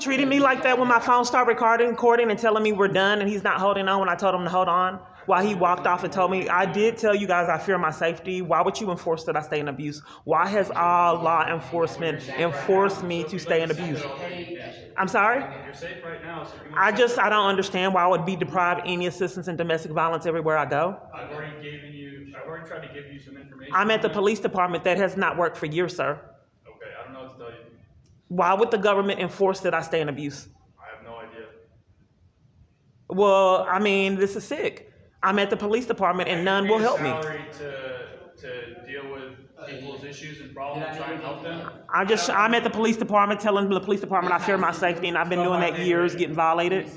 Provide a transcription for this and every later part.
treating me like that when my phone started recording and telling me we're done and he's not holding on when I told him to hold on? While he walked off and told me, I did tell you guys I fear my safety. Why would you enforce that I stay in abuse? Why has all law enforcement enforced me to stay in abuse? I'm sorry? You're safe right now. So I don't understand why I would be deprived any assistance in domestic violence everywhere I go. I've already tried to give you some information. I'm at the police department. That has not worked for years, sir. Okay, I don't know what to tell you. Why would the government enforce that I stay in abuse? I have no idea. Well, I mean, this is sick. I'm at the police department and none will help me. Salary to deal with people's issues and problems, try and help them. I'm at the police department telling the police department I fear my safety, and I've been doing that years, getting violated.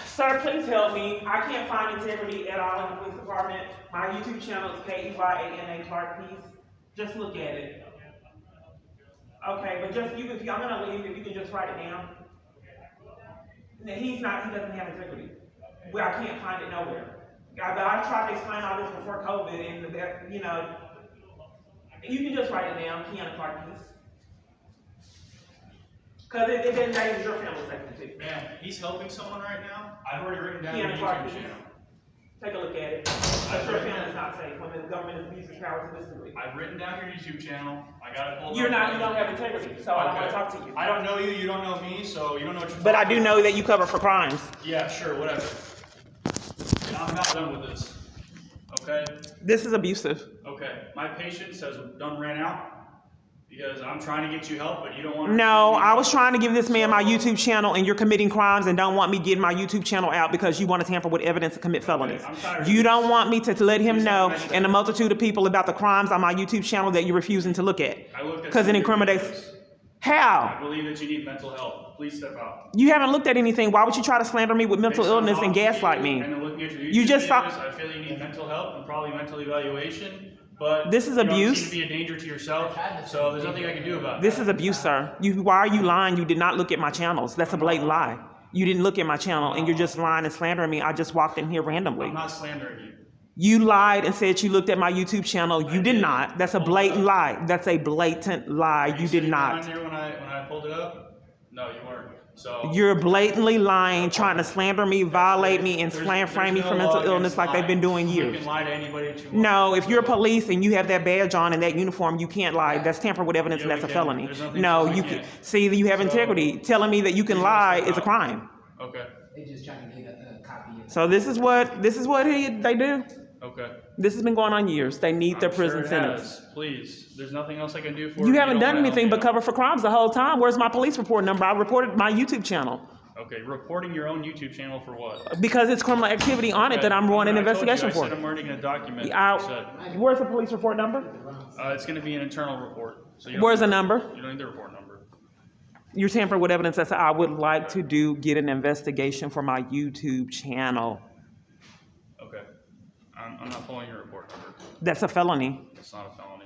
Sir, please help me. I can't find integrity at all in the police department. My YouTube channel is K-E-Y-A-N-A Clark Peace. Just look at it. Okay, but just if I'm gonna leave, if you can just write it down. He doesn't have integrity. Well, I can't find it nowhere. I tried to explain all this before COVID, and you can just write it down, Keanu Clark Peace. Because it endangers your family safety too. Man, he's helping someone right now. I've already written down your Keanu Clark YouTube Peace. channel. Take a look at it. Because your family's not safe when the government abuses power to this degree. I've written down your YouTube channel. I got it pulled You up. don't have integrity, so I don't want to talk to you. I don't know you, you don't know me, so you don't know what you're But I talking do know that you cover for crimes. Yeah, sure, whatever. I'm not done with this. Okay? This is abusive. Okay. My patience has ran out because I'm trying to get you help, but you don't want to. No, I was trying to give this man my YouTube channel, and you're committing crimes and don't want me getting my YouTube channel out because you want to tamper with evidence and commit felonies. You don't want me to let him know and a multitude of people about the crimes on my YouTube channel that you're refusing to look at. Because it incriminates. How? I believe that you need mental help. Please step out. You haven't looked at anything. Why would you try to slander me with mental illness and gaslight me? And looking at your YouTube You just videos, I feel you need mental help and probably mental evaluation. But this is you abuse. Don't seem to be a danger to yourself, so there's nothing I can do about it. This is abuse, sir. Why are you lying? You did not look at my channels. That's a blatant lie. You didn't look at my channel, and you're just lying and slandering me. I just walked in here randomly. I'm not slandering you. You lied and said you looked at my YouTube channel. You did not. That's a blatant lie. That's a blatant lie. You did not. When I pulled it up? No, you weren't. So you're blatantly lying, trying to slander me, violate me, and frame me for mental illness like they've been doing years. You can lie to anybody that you want. No, if you're police and you have that badge on and that uniform, you can't lie. That's tamper with evidence and that's a felony. No, you can see that you have integrity. Telling me that you can lie is a crime. Okay. They just trying to get a copy. So this is what they do. Okay. This has been going on years. They need their prison sentence. Please, there's nothing else I can do for you. You haven't done anything but cover for crimes the whole time. Where's my police report number? I reported my YouTube channel. Okay, reporting your own YouTube channel for what? Because it's criminal activity on it that I'm running an investigation for. I said I'm running a document. Where's the police report number? It's going to be an internal report. So where's the number? You don't need the report number. You're tampering with evidence that I would like to get an investigation for my YouTube channel. Okay. I'm not pulling your report number. That's a felony. It's not a felony.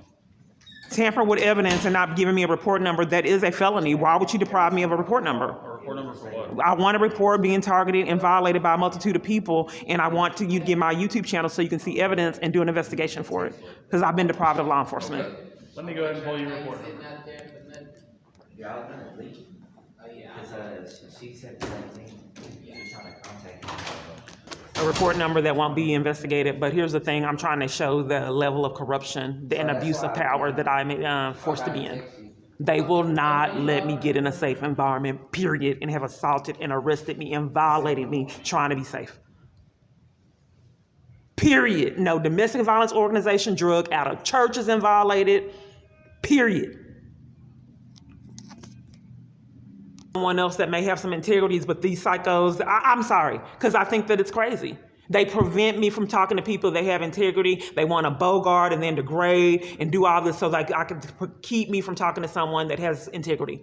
Tamper with evidence and not giving me a report number, that is a felony. Why would you deprive me of a report number? A report number for what? I want a report being targeted and violated by a multitude of people, and I want you to get my YouTube channel so you can see evidence and do an investigation for it, because I've been deprived of law enforcement. Okay. Let me go ahead and pull your report number. Yeah, I was gonna leave. Oh yeah. Because she said the same thing. She was trying to contact me. A report number that won't be investigated, but here's the thing, I'm trying to show the level of corruption and abuse of power that I'm forced to be in. They will not let me get in a safe environment, period, and have assaulted and arrested me and violated me trying to be safe. Period. No domestic violence organization drug out of churches and violated, period. Someone else that may have some integrities, but these psychos, I'm sorry, because I think that it's crazy. They prevent me from talking to people that have integrity. They want to bogart and then degrade and do all this so like I can keep me from talking to someone that has integrity.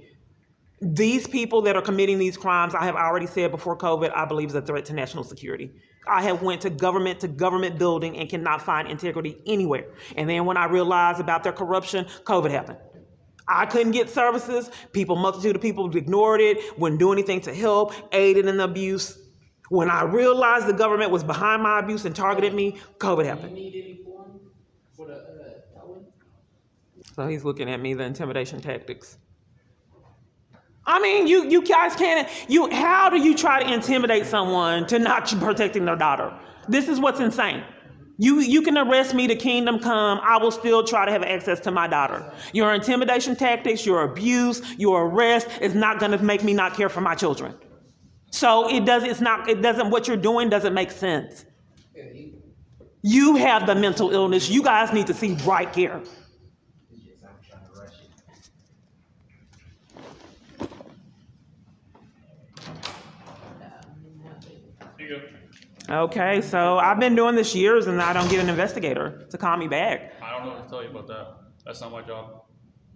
These people that are committing these crimes, I have already said before COVID, I believe is a threat to national security. I have went to government building and cannot find integrity anywhere. And then when I realized about their corruption, COVID happened. I couldn't get services. Multitude of people ignored it, wouldn't do anything to help, aided in the abuse. When I realized the government was behind my abuse and targeted me, COVID Do you happened. need any form for the towing? So he's looking at me, the intimidation tactics. I mean, you guys can't, how do you try to intimidate someone to not protecting their daughter? This is what's insane. You can arrest me to kingdom come. I will still try to have access to my daughter. Your intimidation tactics, your abuse, your arrest is not going to make me not care for my children. So what you're doing doesn't make sense. Yeah, You have the mental illness. You guys need to see right here. it's just I'm trying to rush it. Here you go. Okay, so I've been doing this years and I don't get an investigator to call me back. I don't know what to tell you about that. That's not my job.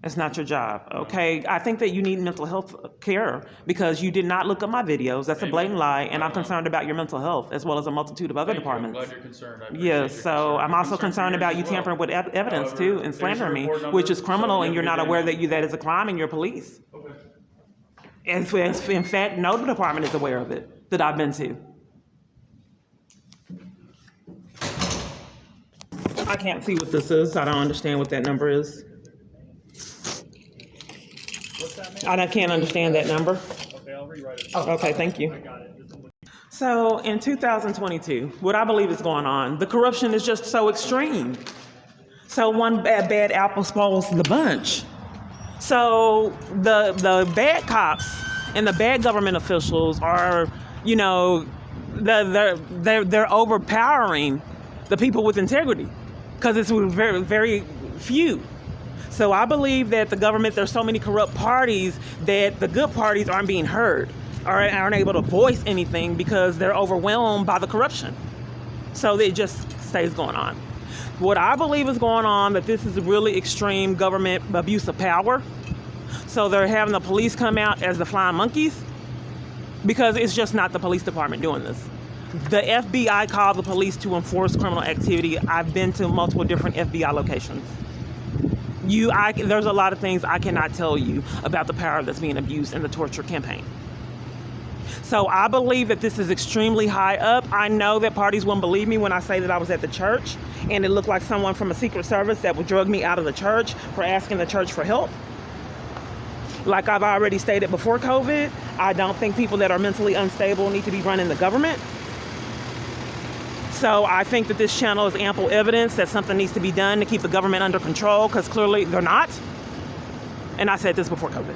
It's not your job, okay? I think that you need mental health care because you did not look up my videos. That's a blatant lie, and I'm concerned about your mental health as well as a multitude of other Thank you. I'm departments. glad you're concerned. I appreciate Yes, your so concern. I'm also concerned concerned for about yours you as well. tampering with evidence However, too and there's a slandering me, report number, which is so criminal, and you'll you're be not getting aware it. that is a crime and you're police. Okay. And in fact, no department is aware of it that I've been to. I can't see what this is. I don't understand what that number is. What's that, man? I can't understand that number. Okay, I'll rewrite it. Okay, thank you. I got it. Just- So in 2022, what I believe is going on, the corruption is just so extreme. So one bad apple spoils the bunch. So the bad cops and the bad government officials are, they're overpowering the people with integrity because it's very, very few. So I believe that the government, there's so many corrupt parties that the good parties aren't being heard or aren't able to voice anything because they're overwhelmed by the corruption. So it just stays going on. What I believe is going on, that this is really extreme government abuse of power. So they're having the police come out as the flying monkeys because it's just not the police department doing this. The FBI called the police to enforce criminal activity. I've been to multiple different FBI locations. There's a lot of things I cannot tell you about the power that's being abused in the torture campaign. So I believe that this is extremely high up. I know that parties won't believe me when I say that I was at the church and it looked like someone from a Secret Service that would drug me out of the church for asking the church for help. Like I've already stated before COVID, I don't think people that are mentally unstable need to be running the government. So I think that this channel is ample evidence that something needs to be done to keep the government under control because clearly they're not. And I said this before COVID.